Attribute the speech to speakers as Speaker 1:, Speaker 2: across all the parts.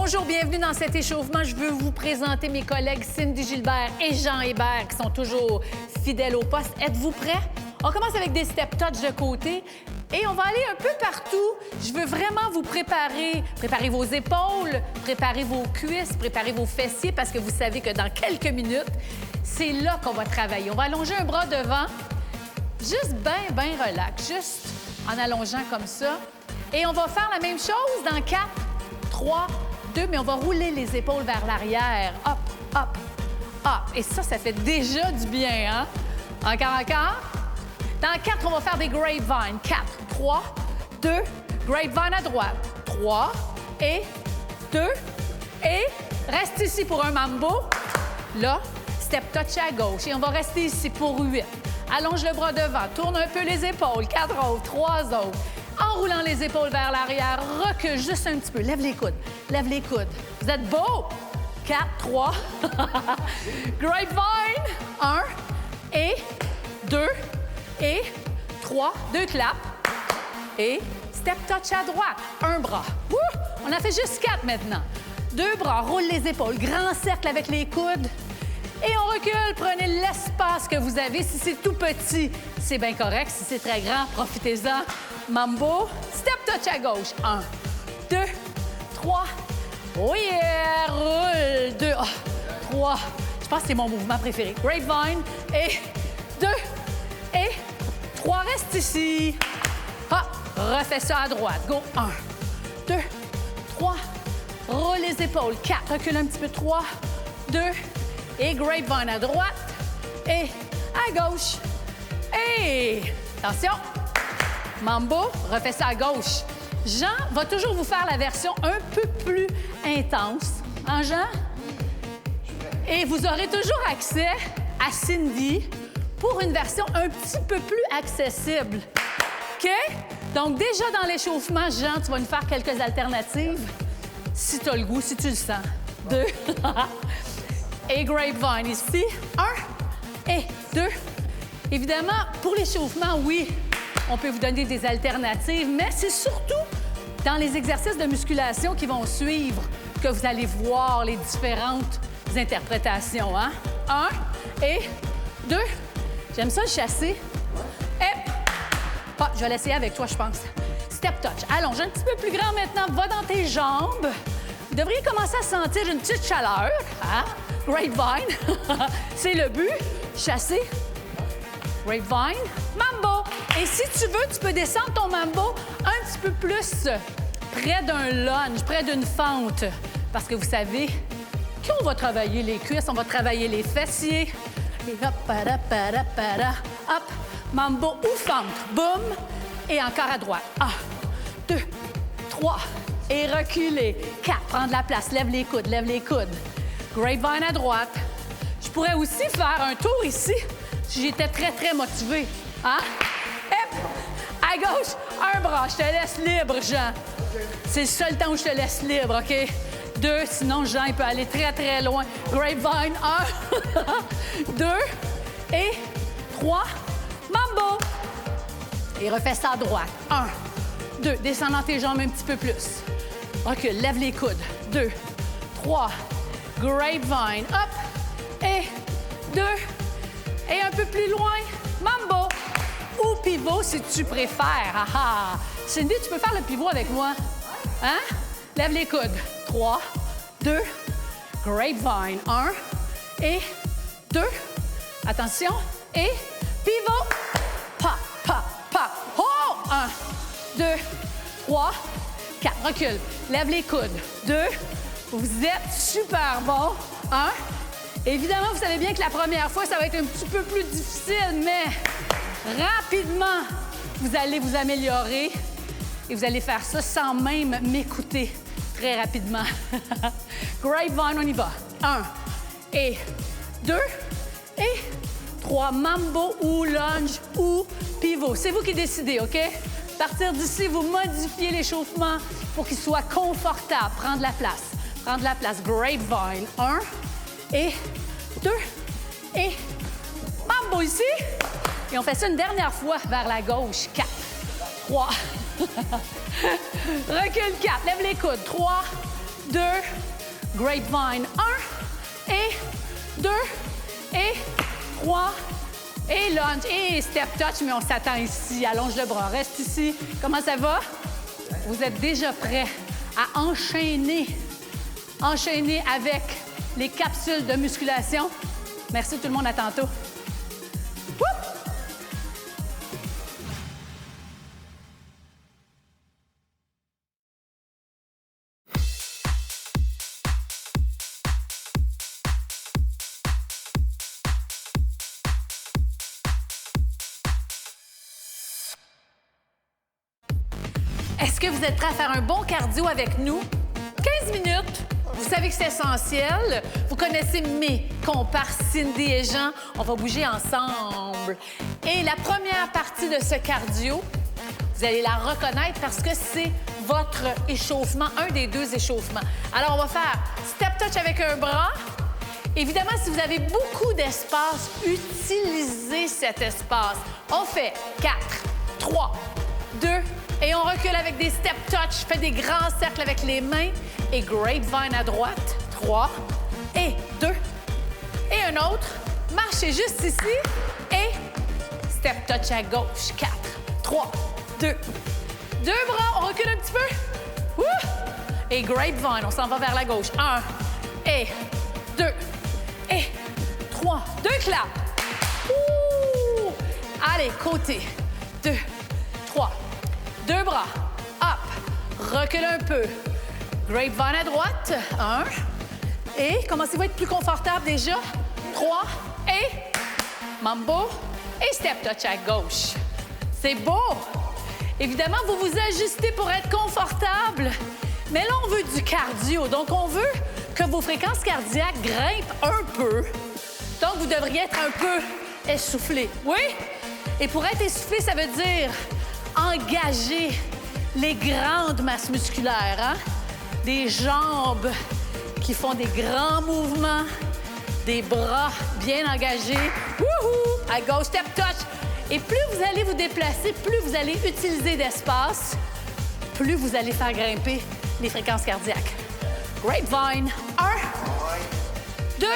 Speaker 1: Bonjour, bienvenue dans cet échauffement. Je veux vous présenter mes collègues Cindy Gilbert et Jean Hébert qui sont toujours fidèles au poste. Êtes-vous prêts? On commence avec des step touch de côté et on va aller un peu partout. Je veux vraiment vous préparer. Préparez vos épaules, préparez vos cuisses, préparez vos fessiers parce que vous savez que dans quelques minutes, c'est là qu'on va travailler. On va allonger un bras devant, juste bien relax, juste en allongeant comme ça. Et on va faire la même chose dans 4, 3, 2, mais on va rouler les épaules vers l'arrière. Hop, hop, hop. Et ça fait déjà du bien, hein? Encore. Dans 4, on va faire des grapevines. 4, 3, 2, grapevine à droite. 3, et 2, et reste ici pour un mambo. Là, step touch à gauche. Et on va rester ici pour 8. Allonge le bras devant, tourne un peu les épaules. 4 autres, 3 autres. En roulant les épaules vers l'arrière, recule juste un petit peu. Lève les coudes, lève les coudes. Vous êtes beau! 4, 3. Grapevine. 1, et 2, et 3. 2 claps. Et step touch à droite. Un bras. Wouh! On a fait juste 4 maintenant. 2 bras, roule les épaules. Grand cercle avec les coudes. Et on recule. Prenez l'espace que vous avez. Si c'est tout petit, c'est bien correct. Si c'est très grand, profitez-en. Mambo, step touch à gauche. 1, 2, 3. Oh yeah! Roule. 2, 3. Je pense que c'est mon mouvement préféré. Grapevine. Et 2, et 3. Reste ici. Ah, refais ça à droite. Go. 1, 2, 3. Roule les épaules. 4. Recule un petit peu. 3, 2. Et grapevine à droite. Et à gauche. Et attention. Mambo, refais ça à gauche. Jean va toujours vous faire la version un peu plus intense. Hein, Jean? Et vous aurez toujours accès à Cindy pour une version un petit peu plus accessible. OK? Donc, déjà dans l'échauffement, Jean, tu vas nous faire quelques alternatives. Si tu as le goût, si tu le sens. 2. Et grapevine ici. 1 et 2. Évidemment, pour l'échauffement, oui, on peut vous donner des alternatives, mais c'est surtout dans les exercices de musculation qui vont suivre que vous allez voir les différentes interprétations. Hein? 1 et 2. J'aime ça le chasser. Et... Ah, je vais l'essayer avec toi, je pense. Step touch. Allonge un petit peu plus grand maintenant. Va dans tes jambes. Vous devriez commencer à sentir une petite chaleur. Hein? Grapevine. C'est le but. Chasser. Grapevine. Mambo. Et si tu veux, tu peux descendre ton mambo un petit peu plus près d'un lunge, près d'une fente. Parce que vous savez qu'on va travailler les cuisses, on va travailler les fessiers. Et hop, hop, mambo ou fente. Boum. Et encore à droite. 1, 2, 3. Et reculer. 4. Prendre la place. Lève les coudes, lève les coudes. Grapevine à droite. Je pourrais aussi faire un tour ici si j'étais très motivée. Hein? Hop! À gauche, un bras. Je te laisse libre, Jean. C'est le seul temps où je te laisse libre, OK? 2, sinon Jean, il peut aller très loin. Grapevine, 1, 2 et 3. Mambo! Et refais ça à droite. 1, 2. Descends dans tes jambes un petit peu plus. Recule, lève les coudes. 2, 3. Grapevine, hop! Et 2. Et un peu plus loin, mambo! Ou pivot, si tu préfères. Ah ah! Cindy, tu peux faire le pivot avec moi. Hein? Lève les coudes. 3, 2, grapevine. 1 et 2. Attention. Et pivot. Pop, pop, pop. Oh! 1, 2, 3, 4. Recule. Lève les coudes. 2. Vous êtes super bon. 1. Évidemment, vous savez bien que la première fois, ça va être un petit peu plus difficile, mais rapidement, vous allez vous améliorer et vous allez faire ça sans même m'écouter très rapidement. Grapevine, on y va. 1 et 2 et 3. Mambo ou lunge ou pivot. C'est vous qui décidez, OK? À partir d'ici, vous modifiez l'échauffement pour qu'il soit confortable. Prendre la place. Prendre la place. Grapevine. 1 et 2 et mambo ici. Et on fait ça une dernière fois vers la gauche. 4, 3. Recule 4. Lève les coudes. 3, 2, grapevine, 1, et 2, et 3, et lunge, et step touch, mais on s'attend ici. Allonge le bras, reste ici. Comment ça va? Vous êtes déjà prêts à enchaîner avec les capsules de musculation. Merci tout le monde, à tantôt. Wouh! Est-ce que vous êtes prêts à faire un bon cardio avec nous? 15 minutes. Vous savez que c'est essentiel. Vous connaissez mes comparses Cindy et Jean. On va bouger ensemble. Et la première partie de ce cardio, vous allez la reconnaître parce que c'est votre échauffement, un des 2 échauffements. Alors, on va faire step touch avec un bras. Évidemment, si vous avez beaucoup d'espace, utilisez cet espace. On fait 4, 3, 2, et on recule avec des step touch. Faites des grands cercles avec les mains. Et grapevine à droite. 3, et 2, et un autre. Marchez juste ici. Et step touch à gauche. 4, 3, 2. 2 bras, on recule un petit peu. Ouh! Et grapevine, on s'en va vers la gauche. 1, et 2, et 3. 2 claps. Ouh! Allez, côté. 2, 3. 2 bras. Up. Recule un peu. Grapevine à droite. 1. Et commencez-vous à être plus confortable déjà. 3. Et mambo. Et step touch à gauche. C'est beau. Évidemment, vous vous ajustez pour être confortable. Mais là, on veut du cardio. Donc, on veut que vos fréquences cardiaques grimpent un peu. Donc, vous devriez être un peu essoufflé. Oui? Et pour être essoufflé, ça veut dire engager les grandes masses musculaires, hein? Des jambes qui font des grands mouvements, des bras bien engagés. Wouhou! À gauche, step touch. Et plus vous allez vous déplacer, plus vous allez utiliser d'espace, plus vous allez faire grimper les fréquences cardiaques. Grapevine. 1, 2,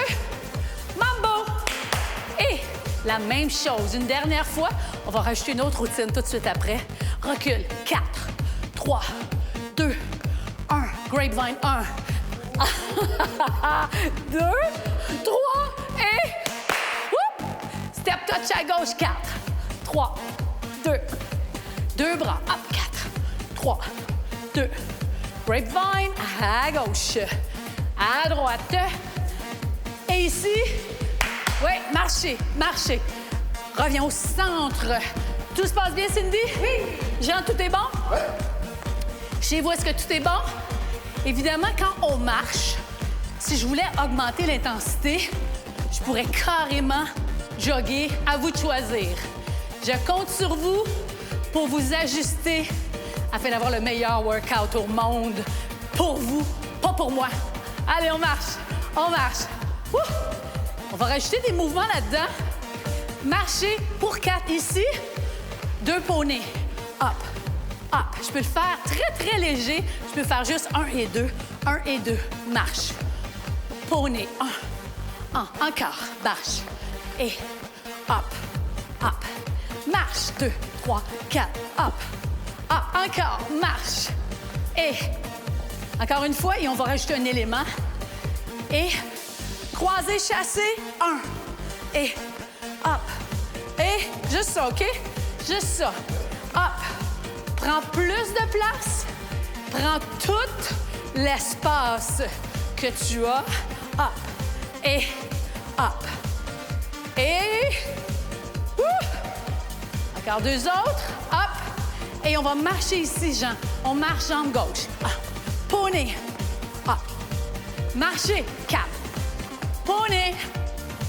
Speaker 1: mambo. Et la même chose. Une dernière fois, on va rajouter une autre routine tout de suite après. Recule. 4, 3, 2, 1. Grapevine. 1, 2, 3 et... Whoop! Step touch à gauche. 4, 3, 2. 2 bras. Up. 4, 3, 2. Grapevine à gauche. À droite. Et ici... Oui, marchez, marchez. Reviens au centre. Tout se passe bien, Cindy? Oui. Jean, tout est bon? Oui. Chez vous, est-ce que tout est bon? Évidemment, quand on marche, si je voulais augmenter l'intensité, je pourrais carrément jogger. À vous de choisir. Je compte sur vous pour vous ajuster afin d'avoir le meilleur workout au monde. Pour vous, pas pour moi. Allez, on marche. On marche. Ouh! On va rajouter des mouvements là-dedans. Marcher pour 4 ici. 2 poneys. Up, up. Je peux le faire très, très léger. Je peux faire juste 1 et 2. 1 et 2. Marche. Poney. 1. Encore. Marche. Et up, up. Marche. 2, 3, 4. Up, up. Encore. Marche. Et encore une fois. Et on va rajouter un élément. Et... croisé, chassé, 1. Et up. Et juste ça, OK? Juste ça. Up. Prends plus de place. Prends tout l'espace que tu as. Up. Et up. Et... Encore 2 autres. Up. Et on va marcher ici, Jean. On marche jambe gauche. Poney. Up. Marcher. 4. Poney.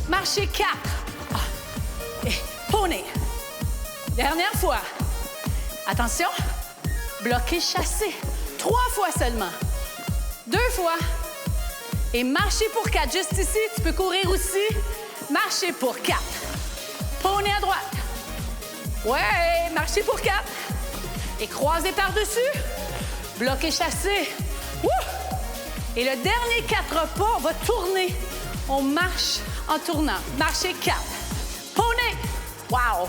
Speaker 1: Marchez 4. Et poney. Dernière fois. Attention. Bloquer, chasser. 3 fois seulement. 2 fois. Et marcher pour 4. Juste ici, tu peux courir aussi. Marcher pour 4. Poney à droite. Ouais, marcher pour 4. Et croiser par-dessus. Bloquer, chasser. Wouh! Et le dernier 4 pas, on va tourner. On marche en tournant. Marchez 4. Poney. Wow.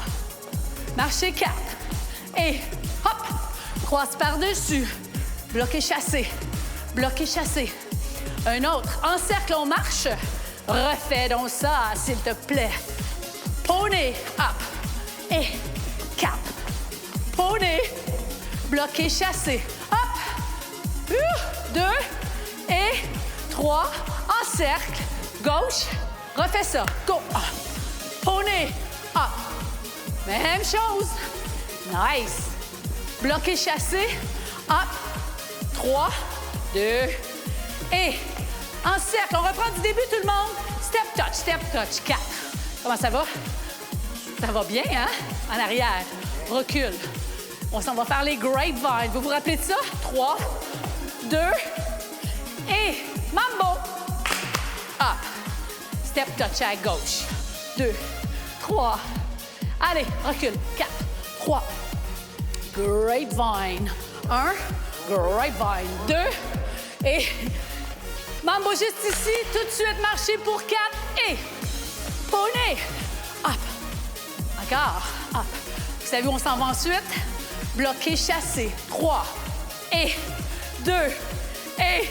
Speaker 1: Marchez 4. Et hop. Croise par-dessus. Bloqué, chassé. Bloqué, chassé. Un autre. En cercle, on marche. Refais donc ça, s'il te plaît. Poney. Hop. Et 4. Poney. Bloqué, chassé. Hop. 2 et 3. En cercle. Gauche. Refais ça. Go. Poney. Up. Même chose. Nice. Bloqué, chassé. Up. 3, 2 et en cercle. On reprend du début, tout le monde. Step, touch. 4. Comment ça va? Ça va bien, hein? En arrière. Recule. On s'en va faire les grapevines. Vous vous rappelez de ça? 3, 2 et mambo. Up. Step, touch à gauche. 2, 3. Allez, recule. 4, 3. Grapevine. 1. Grapevine. 2. Et mambo juste ici. Tout de suite, marcher pour 4. Et poney. Up. Encore. Up. Vous savez où on s'en va ensuite? Bloqué, chassé. 3. Et 2. Et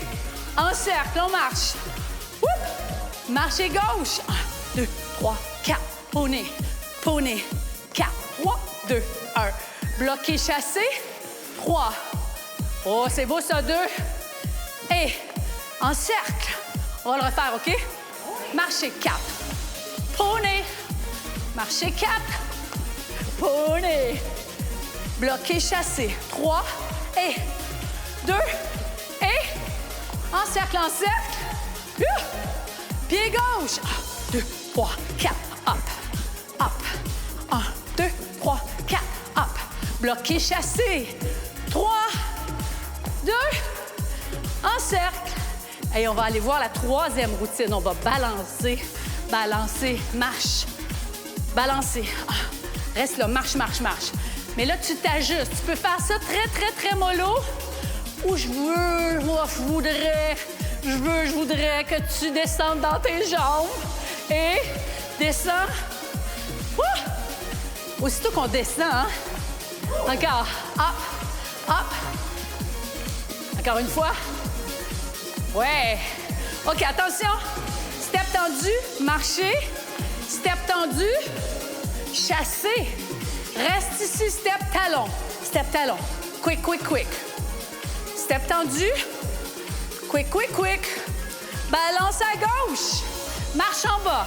Speaker 1: en cercle, on marche. Whoop. Marchez gauche. 1, 2, 3, 4. Poney. Poney. 4. 3, 2, 1. Bloqué, chassé. 3. Oh, c'est beau ça, 2. Et en cercle. On va le refaire, OK? Marchez 4. Poney. Marchez 4. Poney. Bloqué, chassé. 3. Et 2. Et en cercle, en cercle. Pied gauche. 1, 2, 3, 4. Up. Up. 1, 2, 3, 4. Up. Bloqué, chassé. 3. 2, en cercle. Et on va aller voir la troisième routine. On va balancer, balancer, marche, balancer. Reste là, marche, marche, marche. Mais là, tu t'ajustes. Tu peux faire ça très, très, très mollo. Ou je voudrais que tu descendes dans tes jambes. Et descends. Aussitôt qu'on descend, hein? Encore. Hop, hop. Encore une fois. Ouais. OK, attention. Step tendu, marcher. Step tendu, chasser. Reste ici, step talon. Step talon. Quick, quick, quick. Step tendu. Quick, quick, quick. Balance à gauche. Marche en bas.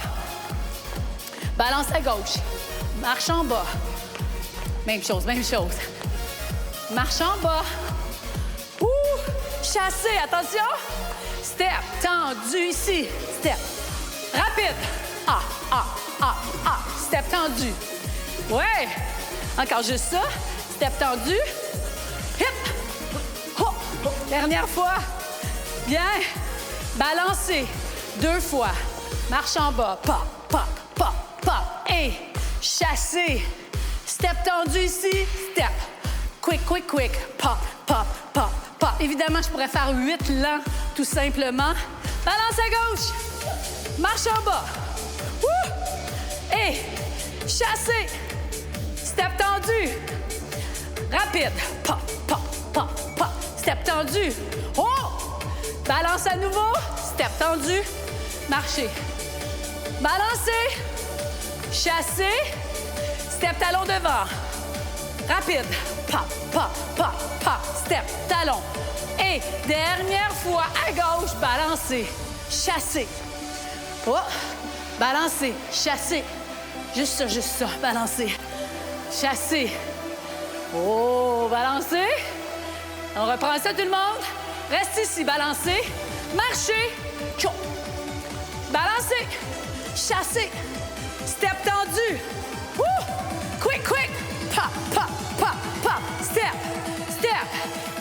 Speaker 1: Balance à gauche. Marche en bas. Même chose, même chose. Marche en bas. Chasser, attention. Step, tendu ici. Step. Rapide. Step tendu. Ouais. Encore juste ça. Step tendu. Hip. Hop. Dernière fois. Bien. Balancer. 2 fois. Marche en bas. Pop, pop, pop, pop. Et chasser. Step tendu ici. Step. Quick, quick, quick. Pop, pop, pop. Pas. Évidemment, je pourrais faire 8 lents, tout simplement. Balance à gauche. Marche en bas. Wouh! Et chasser. Step tendu. Rapide. Pop, pop, pop, pop. Step tendu. Oh! Balance à nouveau. Step tendu. Marcher. Balancer. Chasser. Step talon devant. Rapide. Pop, pop, pop, pop. Step, talon. Et dernière fois, à gauche, balancer. Chasser. Oh. Balancer. Chasser. Juste ça. Balancer. Chasser. Oh, balancer. On reprend ça, tout le monde. Reste ici, balancer. Marcher. Balancer. Chasser. Step tendu. Woo! Quick, quick. Pop, pop, pop, pop. Step, step.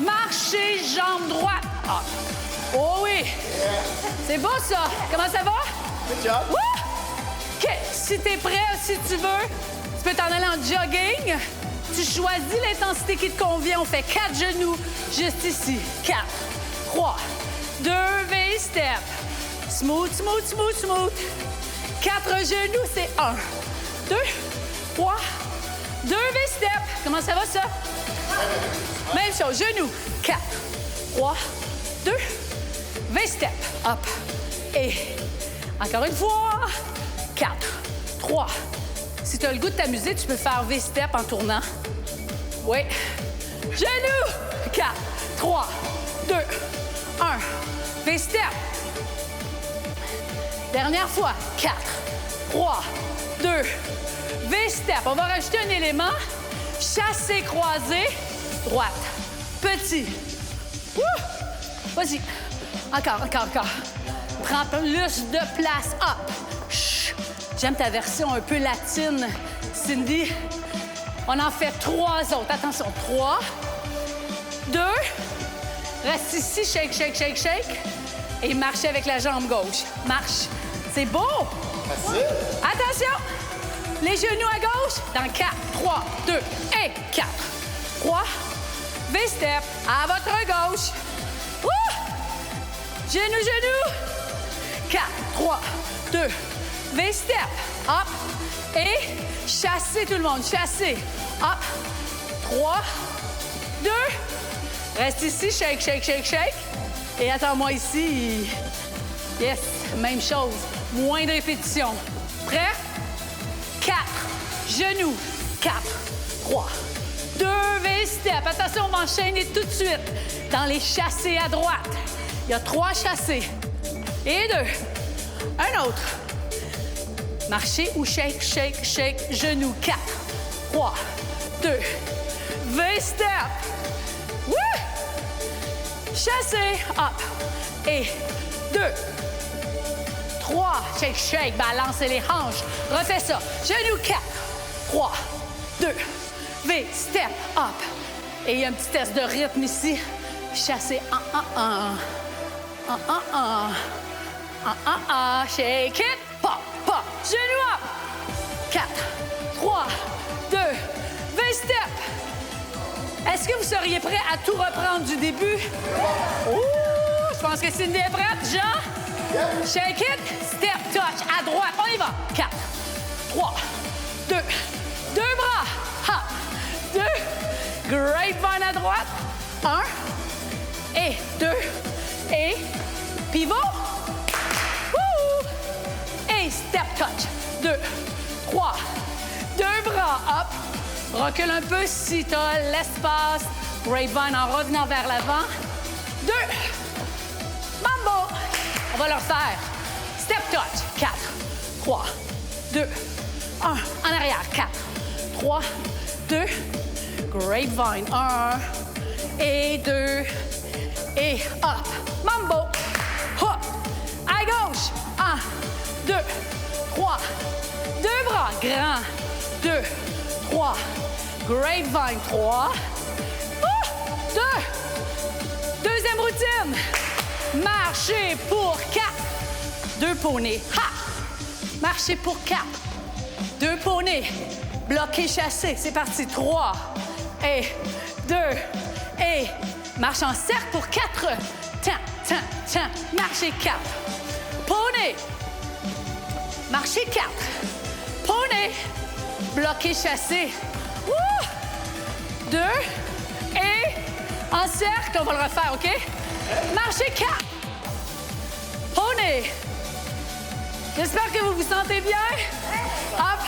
Speaker 1: Marcher, jambe droite. Ah. Oh oui. Yeah. C'est beau, ça. Comment ça va?
Speaker 2: Good job.
Speaker 1: Woo! OK. Si t'es prêt, si tu veux, tu peux t'en aller en jogging. Tu choisis l'intensité qui te convient. On fait 4 genoux juste ici. 4, 3, 2 V-step. Smooth, smooth, smooth, smooth. 4 genoux, c'est 1, 2, 3, 2 V-step. Comment ça va, ça? Même chose, genoux. 4, 3, 2, V-step. Up. Et encore une fois. 4, 3. Si tu as le goût de t'amuser, tu peux faire V-step en tournant. Oui. Genoux. 4, 3, 2, 1. V-step. Dernière fois. 4, 3, 2. V-step. On va rajouter un élément. Chassé, croisé. Droite. Petit. Wouh! Vas-y. Encore, encore, encore. Prends plus de place. Up. Chut. J'aime ta version un peu latine, Cindy. On en fait 3 autres. Attention. 3, 2. Reste ici. Shake, shake, shake, shake. Et marchez avec la jambe gauche. Marche. C'est beau.
Speaker 2: Facile.
Speaker 1: Attention. Les genoux à gauche. Dans 4, 3, 2 et 4. 3. V-step. À votre gauche. Wouh! Genoux, genoux. 4, 3, 2. V-step. Hop. Et chassez tout le monde. Chassez. Hop. 3, 2. Reste ici. Shake, shake, shake, shake. Et attends-moi ici. Yes. Même chose. Moins de répétitions. Prêt? 4. Genoux. 4, 3, 2 V-step. Attention, on va enchaîner tout de suite dans les chassés à droite. Il y a 3 chassés. Et 2. Un autre. Marchez ou shake, shake, shake. Genoux. 4, 3, 2. V-step. Wouh! Chassé. Hop. Et 2. 3. Shake, shake. Balancez les hanches. Refais ça. Genoux. 4, 3, 2. V-step. Up. Et il y a un petit test de rythme ici. Chassez. Shake it. Pop, pop. Genoux up. 4, 3, 2. V-step. Est-ce que vous seriez prêts à tout reprendre du début? Ouh, je pense que Cindy est prête. Jean? Shake it. Step touch. À droite. On y va. 4, 3, 2. 2 bras. Ha. 2. Grapevine à droite. 1. Et 2. Et pivot. Wouh. Et step touch. 2, 3. 2 bras. Hop. Recule un peu si tu as l'espace. Grapevine en revenant vers l'avant. 2. Mambo. On va le refaire. Step touch. 4, 3, 2, 1. En arrière. 4, 3, 2. Grapevine. 1. Et 2. Et hop. Mambo. Hop. À gauche. 1, 2, 3. 2 bras. Grand. 2, 3. Grapevine. 3. 2. Deuxième routine. Marchez pour 4. 2 poneys. Ha! Marchez pour 4. 2 poneys. Bloqué, chassé. C'est parti. 3. Et 2. Et marche en cercle pour 4. Tiens, tiens, tiens. Marchez 4. Poney. Marchez 4. Poney. Bloqué, chassé. 2. Et en cercle, on va le refaire, OK? Marchez 4. Poney. J'espère que vous vous sentez bien. Hop.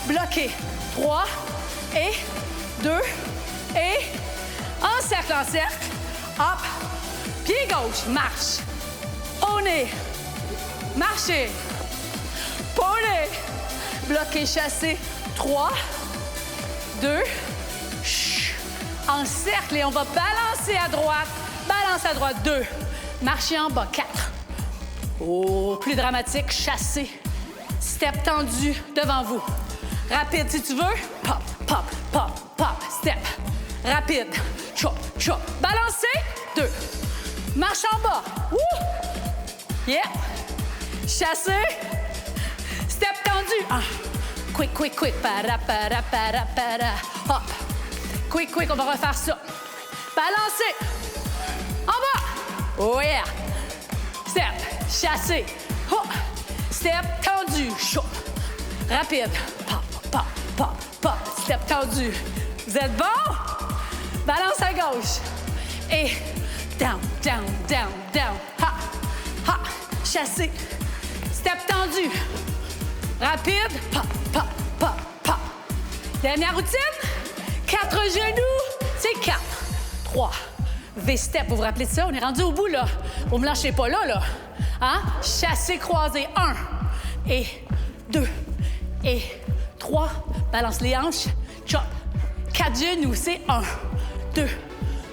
Speaker 1: Bloqué. 3. Et 2. Et en cercle, en cercle. Hop. Pied gauche. Marche. Poney. Marchez. Poney. Bloqué, chassé. 3. 2. En cercle et on va balancer à droite. Balance à droite. 2. Marchez en bas. 4. Oh, plus dramatique. Chassé. Step tendu devant vous. Rapide si tu veux. Pop, pop, pop, pop. Step. Rapide. Chop, chop. Balancez. 2. Marche en bas. Wouh! Yeah. Chassé. Step tendu. 1. Quick, quick, quick. Para, para, para, para. Hop. Quick, quick. On va refaire ça. Balancez. En bas. Oh yeah. step, chassé. Hop, step, tendu, chaud. Rapide. Pop, pop, pop, pop. Step tendu. Vous êtes bon? Balance à gauche. Et down, down, down, down. Ha, ha, chassé. Step tendu. Rapide. Pop, pop, pop, pop. Dernière routine. 4 genoux. C'est 4, 3. V-step. Vous vous rappelez de ça? On est rendu au bout, là. Vous me lâchez pas là, là. Hein? Chassé, croisé. 1 et 2 et 3. Balance les hanches. Chop. 4 genoux. C'est 1, 2,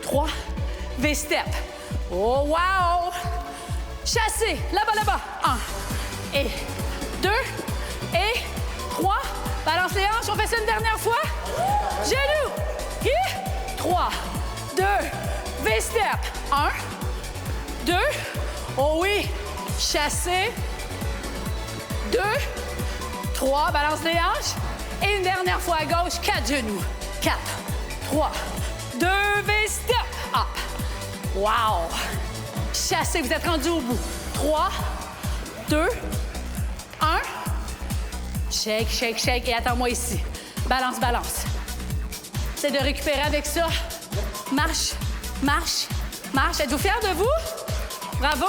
Speaker 1: 3. V-step. Oh, wow! Chassé. Là-bas, là-bas. 1 et 2 et 3. Balance les hanches. On fait ça une dernière fois. Genoux. 3, 2, V-step. 1, 2. Oh oui. Chassé. 2, 3. Balance les hanches. Et une dernière fois à gauche. 4 genoux. 4, 3, 2. V-step. Up. Wow. Chassé. Vous êtes rendu au bout. 3, 2, 1. Shake, shake, shake. Et attends-moi ici. Balance, balance. C'est de récupérer avec ça. Marche, marche, marche. Êtes-vous fiers de vous? Bravo!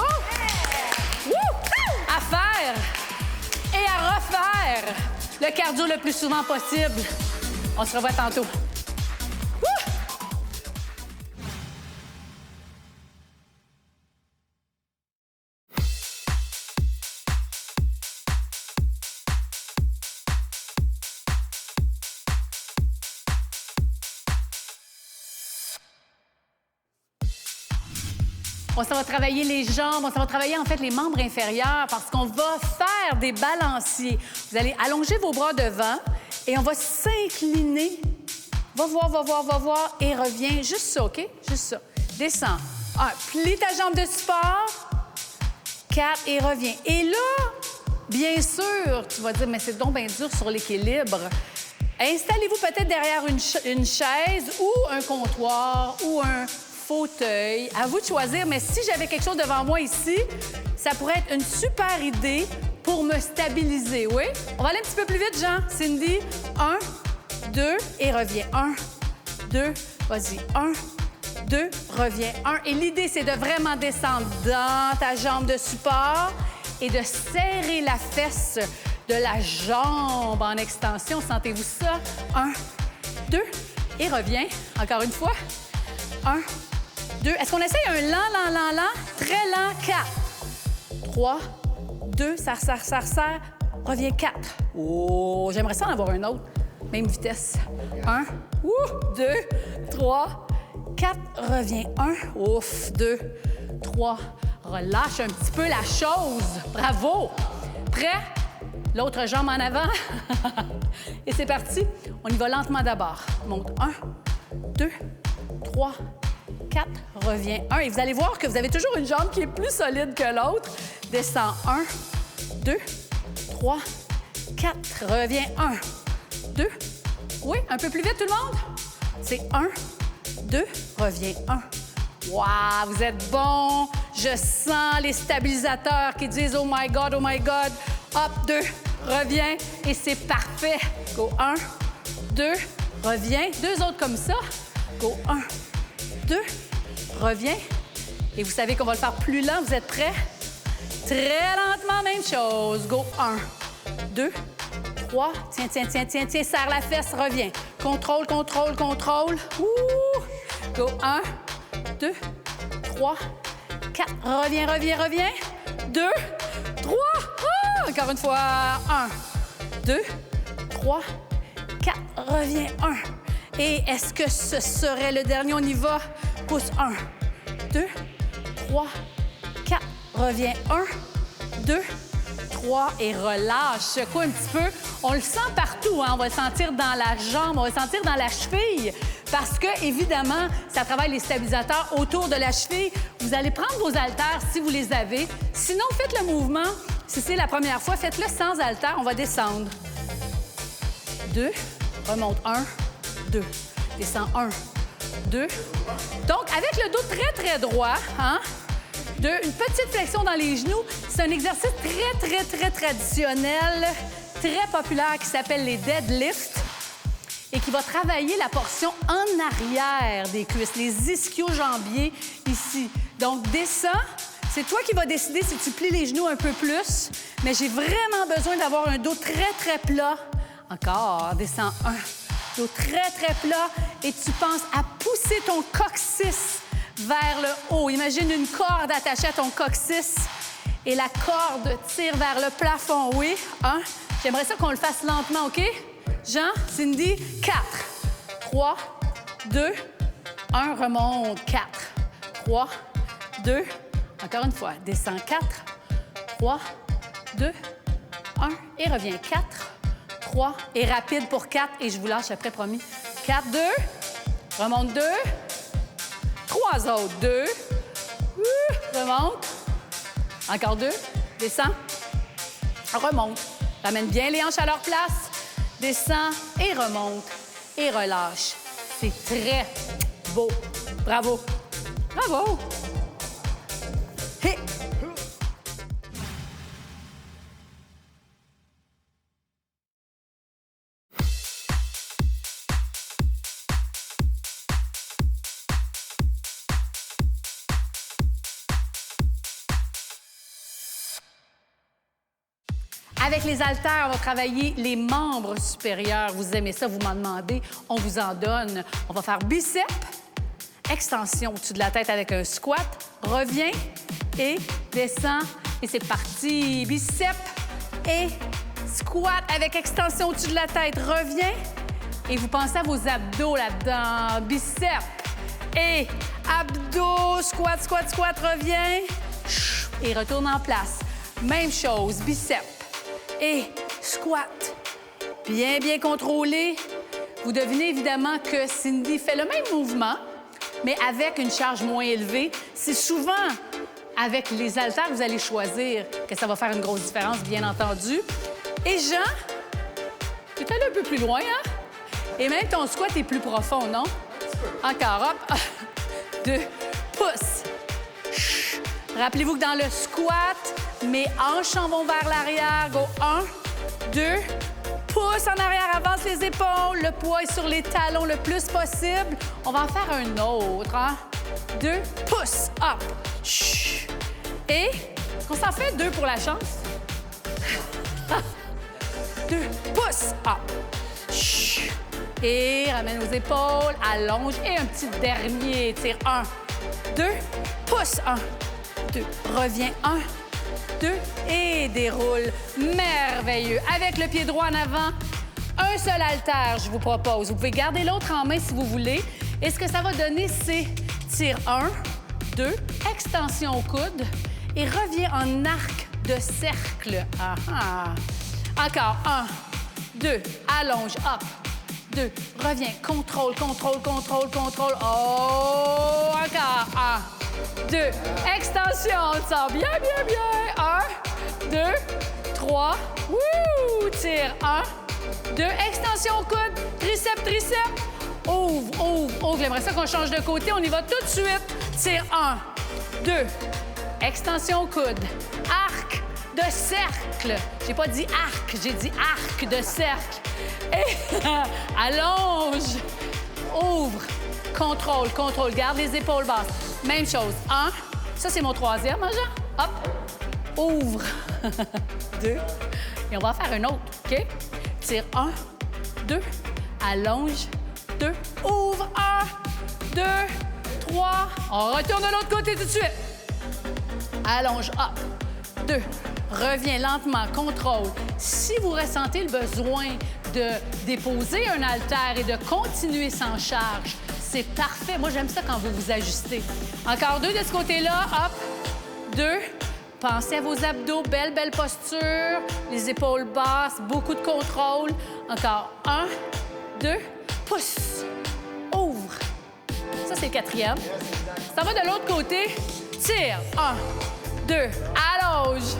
Speaker 1: À faire et à refaire le cardio le plus souvent possible. On se revoit tantôt. On s'en va travailler les jambes, on s'en va travailler en fait les membres inférieurs parce qu'on va faire des balanciers. Vous allez allonger vos bras devant et on va s'incliner. Va voir et reviens. Juste ça, OK? Juste ça. Descends. 1, plie ta jambe de support. 4 et reviens. Et là, bien sûr, tu vas dire, mais c'est donc bien dur sur l'équilibre. Installez-vous peut-être derrière une chaise ou un comptoir ou un fauteuil. À vous de choisir, mais si j'avais quelque chose devant moi ici, ça pourrait être une super idée pour me stabiliser, oui? On va aller un petit peu plus vite, Jean. Cindy, 1, 2 et reviens. 1, 2, vas-y. 1, 2, reviens. 1. Et l'idée, c'est de vraiment descendre dans ta jambe de support et de serrer la fesse de la jambe en extension. Sentez-vous ça? 1, 2 et reviens. Encore une fois. 1, 2. Est-ce qu'on essaye un lent? Très lent. 4. 3, 2. Ça resserre. Reviens. 4. Oh, j'aimerais ça en avoir un autre. Même vitesse. 1, 2, 3, 4. Reviens. 1. Ouf. 2, 3. Relâche un petit peu la chose. Bravo. Prêt? L'autre jambe en avant. Et c'est parti. On y va lentement d'abord. Monte. 1, 2, 3, 4, reviens. 1. Et vous allez voir que vous avez toujours une jambe qui est plus solide que l'autre. Descends. 1, 2, 3, 4. Reviens. 1, 2. Oui, un peu plus vite, tout le monde? C'est 1, 2, reviens. 1. Wow, vous êtes bon. Je sens les stabilisateurs qui disent « Oh my God, oh my God ». Hop, 2, reviens. Et c'est parfait. Go. 1, 2, reviens. 2 autres comme ça. Go. 1, 2, reviens. Et vous savez qu'on va le faire plus lent. Vous êtes prêts? Très lentement, même chose. Go. 1, 2, 3. Tiens. Serre la fesse, reviens. Contrôle. Ouh. Go. 1, 2, 3, 4. Reviens. 2, 3. Ah! Encore une fois. 1, 2, 3, 4. Reviens. 1. Et est-ce que ce serait le dernier? On y va. Pousse. 1, 2, 3, 4. Reviens. 1, 2, 3. Et relâche. Secoue un petit peu. On le sent partout, hein? On va le sentir dans la jambe, on va le sentir dans la cheville. Parce que, évidemment, ça travaille les stabilisateurs autour de la cheville. Vous allez prendre vos haltères si vous les avez. Sinon, faites le mouvement. Si c'est la première fois, faites-le sans haltères. On va descendre. 2. Remonte. 1, 2. Descends. 1, 2. Donc, avec le dos très, très droit, hein? 2. Une petite flexion dans les genoux. C'est un exercice très traditionnel, très populaire qui s'appelle les deadlifts et qui va travailler la portion en arrière des cuisses, les ischio-jambiers ici. Donc, descends. C'est toi qui vas décider si tu plies les genoux un peu plus, mais j'ai vraiment besoin d'avoir un dos très plat. Encore, descends 1. Dos très plat et tu penses à pousser ton coccyx vers le haut. Imagine une corde attachée à ton coccyx et la corde tire vers le plafond. Oui, 1. J'aimerais ça qu'on le fasse lentement, OK? Jean, Cindy, 4. 3, 2, 1, remonte. 4. 3, 2, encore une fois, descends 4. 3, 2, 1 et reviens 4. 3 et rapide pour 4 et je vous lâche après, promis. 4, 2, remonte 2. 3 autres, 2. Remonte. Encore 2. Descends. Remonte. Ramène bien les hanches à leur place. Descends et remonte. Et relâche. C'est très beau. Bravo. Bravo. Hey. Avec les haltères, on va travailler les membres supérieurs. Vous aimez ça, vous m'en demandez, on vous en donne. On va faire biceps, extension au-dessus de la tête avec un squat. Reviens et descends. Et c'est parti. Biceps et squat avec extension au-dessus de la tête. Reviens. Et vous pensez à vos abdos là-dedans. Biceps et abdos. Squat. Reviens. Et retourne en place. Même chose. Biceps et squat. Bien contrôlé. Vous devinez évidemment que Cindy fait le même mouvement, mais avec une charge moins élevée. C'est souvent avec les haltères que vous allez choisir que ça va faire une grosse différence, bien entendu. Et Jean, tu es allé un peu plus loin, hein? Et même ton squat est plus profond, non? Encore, hop. 2, pousse. Rappelez-vous que dans le squat, mes hanches s'en vont vers l'arrière. Go 1, 2, pousse en arrière, avance les épaules. Le poids est sur les talons le plus possible. On va en faire un autre. 2, pousse, up. Et on s'en fait 2 pour la chance. 2, pousse, up. Et ramène aux épaules, allonge. Et un petit dernier. Tire 1, 2, pousse. 1, 2, reviens. 1, 2 et déroule. Merveilleux. Avec le pied droit en avant, un seul haltère, je vous propose. Vous pouvez garder l'autre en main si vous voulez. Et ce que ça va donner, c'est tire 1, 2, extension au coude et reviens en arc de cercle. Encore 1, 2, allonge, hop. 2, reviens, contrôle. Oh, encore 1, 2, extension, on te sort bien. 1, 2, 3, tire 1, 2, extension au coude, triceps. Ouvre. J'aimerais ça qu'on change de côté. On y va tout de suite. Tire 1, 2, extension au coude, arc de cercle. J'ai pas dit arc, j'ai dit arc de cercle. Et allonge, ouvre, contrôle. Garde les épaules basses. Même chose. 1, ça c'est mon 3e, hein, Jean? Hop, ouvre. 2, et on va en faire un autre, OK? Tire 1, 2, allonge, 2, ouvre, 1, 2, 3. On retourne de l'autre côté tout de suite. Allonge, hop, 2, reviens lentement, contrôle. Si vous ressentez le besoin de déposer un haltère et de continuer sans charge, c'est parfait. Moi, j'aime ça quand vous vous ajustez. Encore 2 de ce côté-là. Hop. 2. Pensez à vos abdos. Belle posture. Les épaules basses. Beaucoup de contrôle. Encore 1, 2. Pousse. Ouvre. Ça, c'est le 4e. Ça va de l'autre côté. Tire. 1, 2. Allonge.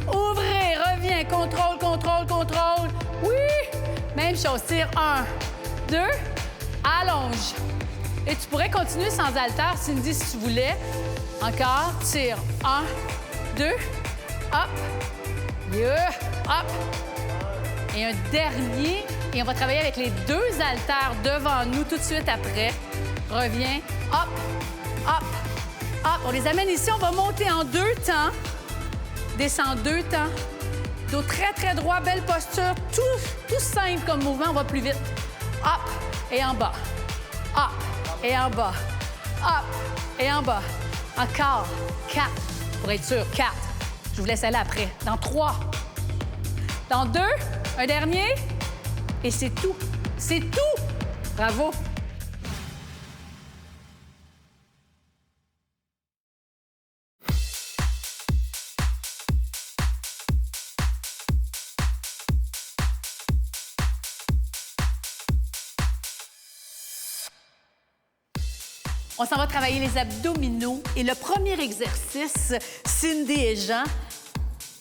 Speaker 1: Ouvrez. Reviens. Contrôle. Oui. Même chose. Tire. 1, 2. Allonge. Et tu pourrais continuer sans haltère, Cindy, si tu voulais. Encore, tire. 1, 2, hop. Yeah, hop. Et un dernier. Et on va travailler avec les 2 haltères devant nous tout de suite après. Reviens. Hop, hop, hop. On les amène ici. On va monter en 2 temps. Descend 2 temps. Dos très, très droit. Belle posture. Tout simple comme mouvement. On va plus vite. Hop et en bas. Hop et en bas. Hop et en bas. Encore. 4. Pour être sûr. 4. Je vous laisse aller après. Dans 3. Dans 2. Un dernier. Et c'est tout. C'est tout. Bravo. On s'en va travailler les abdominaux. Et le premier exercice, Cindy et Jean,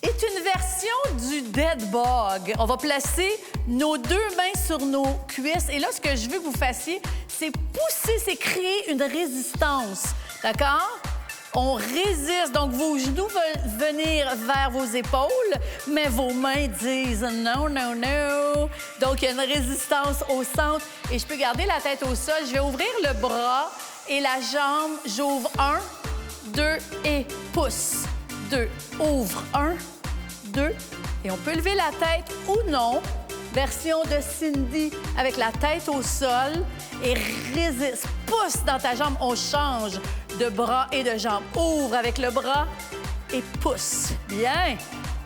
Speaker 1: est une version du dead bug. On va placer nos 2 mains sur nos cuisses. Et là, ce que je veux que vous fassiez, c'est pousser, c'est créer une résistance. D'accord? On résiste. Donc, vos genoux veulent venir vers vos épaules, mais vos mains disent non, non, non. Donc, il y a une résistance au centre. Et je peux garder la tête au sol. Je vais ouvrir le bras et la jambe. J'ouvre 1, 2 et pousse. 2, ouvre 1, 2. Et on peut lever la tête ou non. Version de Cindy avec la tête au sol et résiste. Pousse dans ta jambe. On change de bras et de jambes. Ouvre avec le bras et pousse. Bien.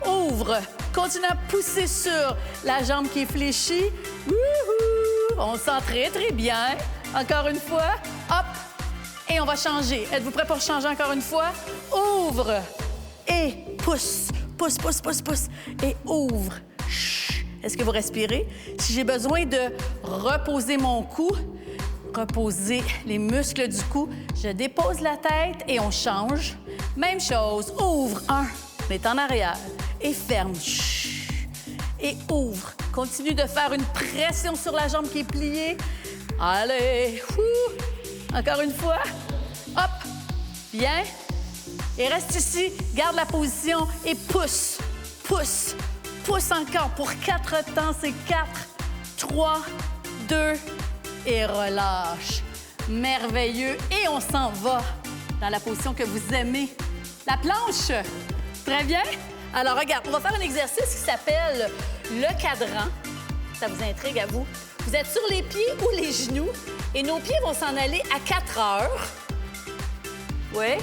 Speaker 1: Ouvre. Continue à pousser sur la jambe qui est fléchie. Wouhou! On sent très, très bien. Encore une fois. Hop. Et on va changer. Êtes-vous prêts pour changer encore une fois? Ouvre et pousse. Pousse, pousse, pousse, pousse. Et ouvre. Est-ce que vous respirez? Si j'ai besoin de reposer mon cou, reposer les muscles du cou, je dépose la tête et on change. Même chose. Ouvre. 1. On est en arrière. Et ferme. Et ouvre. Continue de faire une pression sur la jambe qui est pliée. Allez. Encore une fois. Hop. Bien. Et reste ici. Garde la position et pousse. Pousse. Pousse encore pour 4 temps. C'est 4, 3, 2 et relâche. Merveilleux. Et on s'en va dans la position que vous aimez. La planche. Très bien. Alors, regarde, on va faire un exercice qui s'appelle le cadran. Ça vous intrigue à vous? Vous êtes sur les pieds ou les genoux et nos pieds vont s'en aller à 4 heures. Oui.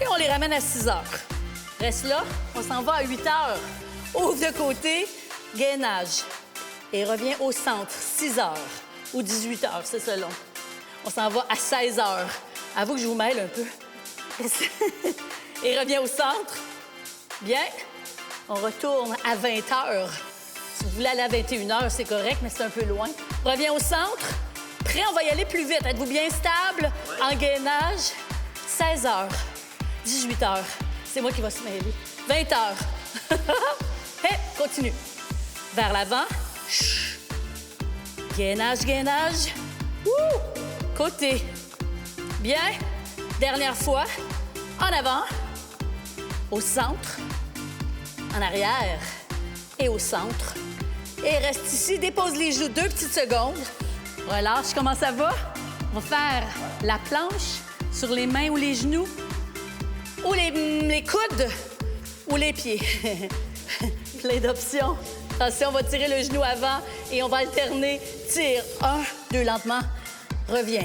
Speaker 1: Et on les ramène à 6 heures. Reste là. On s'en va à 8 heures. Ouvre de côté, gainage. Et reviens au centre, 6 heures ou 18 heures, c'est selon. On s'en va à 16 heures. Avoue que je vous mêle un peu. Et reviens au centre. Bien. On retourne à 20 heures. Si vous voulez aller à 21 heures, c'est correct, mais c'est un peu loin. Reviens au centre. Prêt, on va y aller plus vite. Êtes-vous bien stable? En gainage, 16 heures, 18 heures. C'est moi qui va se mêler. 20 heures. Hey, continue. Vers l'avant. Gainage, gainage. Côté. Bien. Dernière fois. En avant. Au centre. En arrière. Et au centre. Et reste ici. Dépose les genoux 2 petites secondes. Relâche. Comment ça va? On va faire la planche sur les mains ou les genoux. Ou les coudes. Ou les pieds. Plein d'options. Attention, on va tirer le genou avant et on va alterner. Tire 1, 2, lentement. Reviens.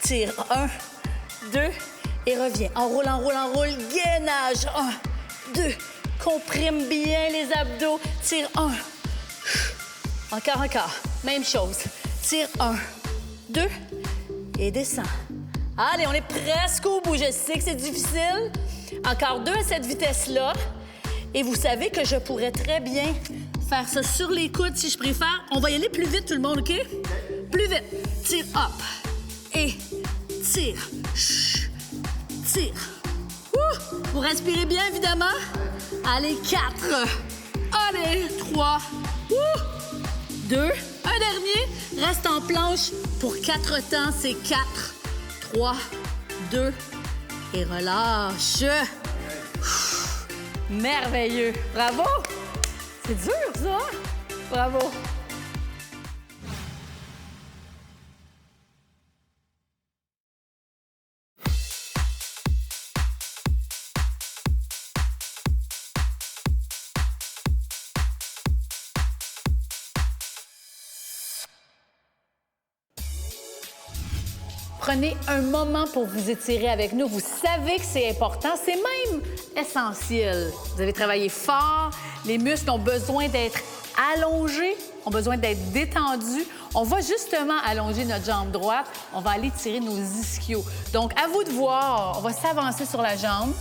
Speaker 1: Tire 1, 2 et reviens. Enroule, enroule, enroule. Gainage. 1, 2. Comprime bien les abdos. Tire 1. Encore, encore. Même chose. Tire 1, 2 et descends. Allez, on est presque au bout. Je sais que c'est difficile. Encore 2 à cette vitesse-là. Et vous savez que je pourrais très bien faire ça sur les coudes si je préfère. On va y aller plus vite, tout le monde, OK? Plus vite. Tire, hop. Et tire. Tire. Vous respirez bien, évidemment. Allez, 4. Allez, 3. 2. Un dernier. Reste en planche pour 4 temps. C'est 4, 3, 2 et relâche. Merveilleux. Bravo. C'est dur, ça. Bravo. Prenez un moment pour vous étirer avec nous. Vous savez que c'est important, c'est même essentiel. Vous avez travaillé fort, les muscles ont besoin d'être allongés, ont besoin d'être détendus. On va justement allonger notre jambe droite, on va aller tirer nos ischios. Donc, à vous de voir, on va s'avancer sur la jambe.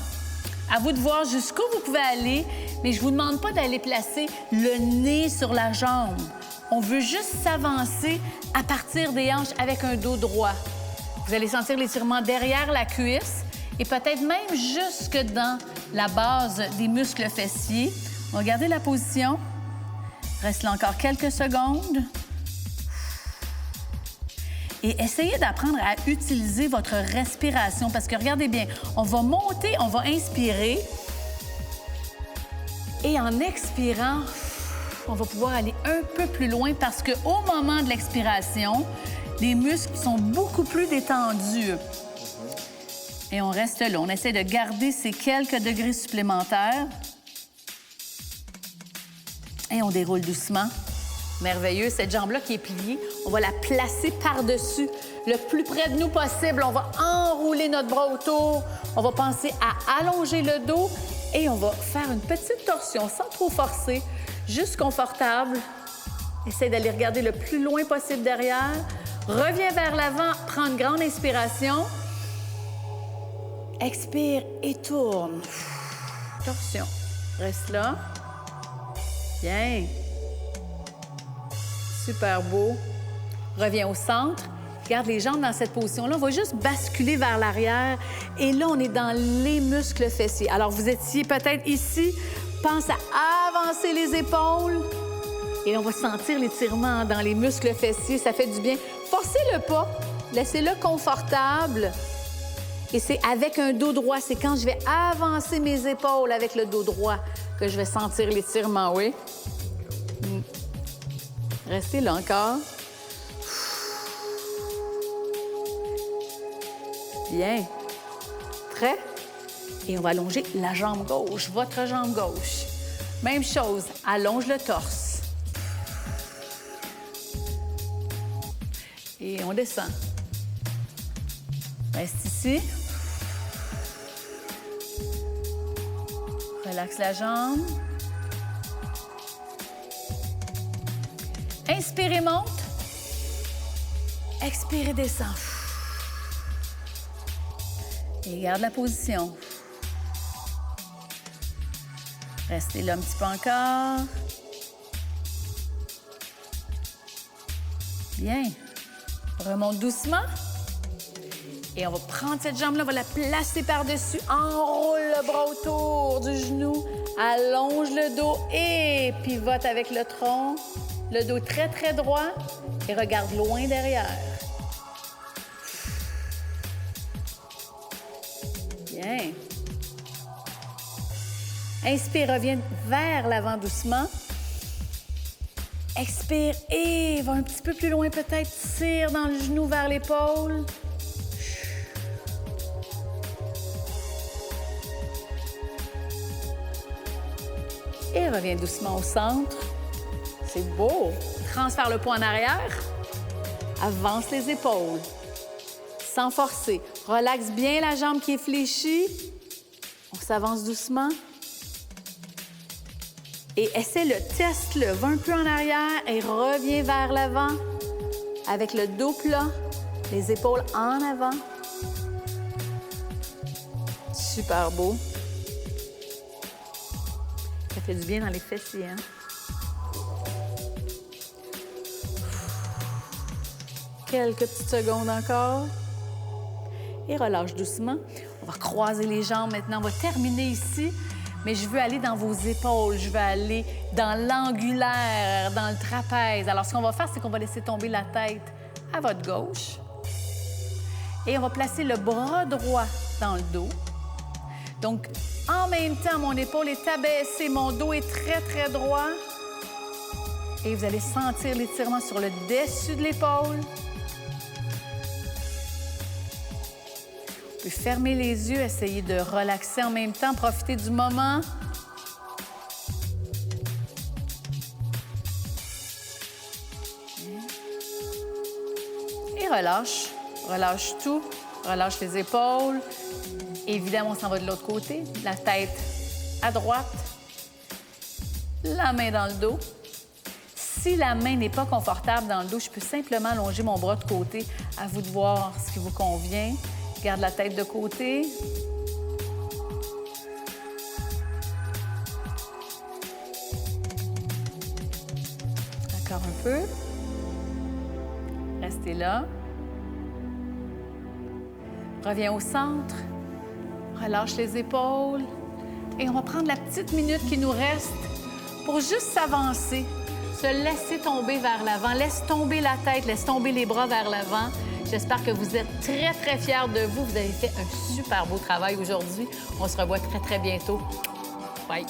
Speaker 1: À vous de voir jusqu'où vous pouvez aller, mais je ne vous demande pas d'aller placer le nez sur la jambe. On veut juste s'avancer à partir des hanches avec un dos droit. Vous allez sentir l'étirement derrière la cuisse et peut-être même jusque dans la base des muscles fessiers. On va garder la position. Reste là encore quelques secondes. Et essayez d'apprendre à utiliser votre respiration parce que regardez bien, on va monter, on va inspirer et en expirant, on va pouvoir aller un peu plus loin parce qu'au moment de l'expiration, les muscles sont beaucoup plus détendus. Et on reste là. On essaie de garder ces quelques degrés supplémentaires. Et on déroule doucement. Merveilleux. Cette jambe-là qui est pliée, on va la placer par-dessus, le plus près de nous possible. On va enrouler notre bras autour. On va penser à allonger le dos et on va faire une petite torsion sans trop forcer, juste confortable. Essaye d'aller regarder le plus loin possible derrière. Reviens vers l'avant, prends une grande inspiration. Expire et tourne. Torsion. Reste là. Bien. Super beau. Reviens au centre. Garde les jambes dans cette position-là. On va juste basculer vers l'arrière. Et là, on est dans les muscles fessiers. Alors, vous étiez peut-être ici. Pense à avancer les épaules. Et on va sentir l'étirement dans les muscles fessiers. Ça fait du bien. Forcez-le pas. Laissez-le confortable. Et c'est avec un dos droit. C'est quand je vais avancer mes épaules avec le dos droit que je vais sentir l'étirement, oui? Restez là encore. Bien. Prêt? Et on va allonger la jambe gauche, votre jambe gauche. Même chose, allonge le torse. Et on descend. Reste ici. Relaxe la jambe. Inspirez, monte. Expirez, descend. Et garde la position. Restez là un petit peu encore. Bien. Remonte doucement. Et on va prendre cette jambe-là, on va la placer par-dessus. Enroule le bras autour du genou. Allonge le dos et pivote avec le tronc. Le dos très, très droit. Et regarde loin derrière. Bien. Inspire, reviens vers l'avant doucement. Expire et va un petit peu plus loin peut-être. Tire dans le genou vers l'épaule. Et reviens doucement au centre. C'est beau. Transfère le poids en arrière. Avance les épaules. Sans forcer. Relaxe bien la jambe qui est fléchie. On s'avance doucement. Et essaie-le, teste-le. Va un peu en arrière et reviens vers l'avant. Avec le dos plat, les épaules en avant. Super beau. Ça fait du bien dans les fessiers, hein? Quelques petites secondes encore. Et relâche doucement. On va croiser les jambes maintenant. On va terminer ici. mais je veux aller dans vos épaules, je veux aller dans l'angulaire, dans le trapèze. Alors, ce qu'on va faire, c'est qu'on va laisser tomber la tête à votre gauche et on va placer le bras droit dans le dos. Donc, en même temps, mon épaule est abaissée, mon dos est très, très droit. Et vous allez sentir l'étirement sur le dessus de l'épaule. Vous pouvez fermer les yeux, essayer de relaxer en même temps, profiter du moment. Et relâche. Relâche tout. Relâche les épaules. Évidemment, on s'en va de l'autre côté. La tête à droite. La main dans le dos. Si la main n'est pas confortable dans le dos, je peux simplement allonger mon bras de côté. À vous de voir ce qui vous convient. Garde la tête de côté. Encore un peu. Restez là. Reviens au centre. Relâche les épaules. Et on va prendre la petite minute qui nous reste pour juste s'avancer. Se laisser tomber vers l'avant. Laisse tomber la tête, laisse tomber les bras vers l'avant. J'espère que vous êtes très, très fiers de vous. Vous avez fait un super beau travail aujourd'hui. On se revoit très, très bientôt. Bye.